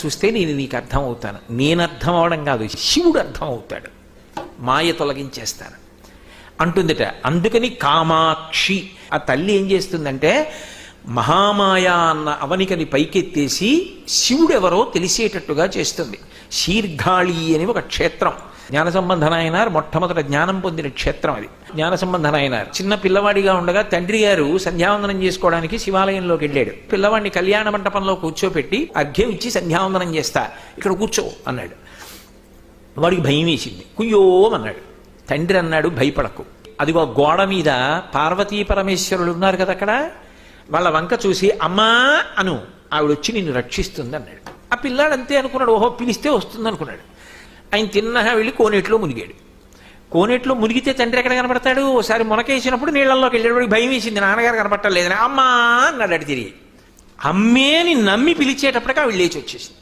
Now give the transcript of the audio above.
చూస్తే నేను నీకు అర్థం అవుతాను. నేను అర్థం అవడం కాదు, శివుడు అర్థం అవుతాడు, మాయ తొలగించేస్తాను అంటుందిట. అందుకని కామాక్షి ఆ తల్లి ఏం చేస్తుందంటే మహామాయ అన్న అవనికని పైకెత్తేసి శివుడెవరో తెలిసేటట్టుగా చేస్తుంది. శీర్ఘాళి అని ఒక క్షేత్రం, జ్ఞానసంబంధనాయనార్ మొట్టమొదట జ్ఞానం పొందిన క్షేత్రం అది. జ్ఞానసంబంధనాయనార్ చిన్న పిల్లవాడిగా ఉండగా తండ్రి గారు సంధ్యావందనం చేసుకోవడానికి శివాలయంలోకి వెళ్ళాడు. పిల్లవాడిని కళ్యాణ మంటపంలో కూర్చోపెట్టి అర్ఘ్యం ఇచ్చి సంధ్యావందనం చేస్తా, ఇక్కడ కూర్చో అన్నాడు. వాడికి భయం వేసింది, కుయ్యోమన్నాడు. తండ్రి అన్నాడు, భయపడకు, అదిగో గోడ మీద పార్వతీ పరమేశ్వరులు ఉన్నారు కదా, అక్కడ వాళ్ళ వంక చూసి అమ్మా అను, ఆవిడొచ్చి నిన్ను రక్షిస్తుంది అన్నాడు. ఆ పిల్లాడు అంతే అనుకున్నాడు, ఓహో పిలిస్తే వస్తుంది అనుకున్నాడు. ఆయన తిన్నగా వెళ్ళి కోనేట్లో మునిగాడు. కోనేట్లో మునిగితే తండ్రి ఎక్కడ కనపడతాడు? ఒకసారి మునకేసినప్పుడు నీళ్లలోకి వెళ్ళేటప్పుడు భయం వేసింది, నాన్నగారు కనపడలేదని అమ్మా అన్నాడు. అడి తిరిగి అమ్మేని నమ్మి పిలిచేటప్పటికి ఆవిడ లేచి వచ్చేసింది.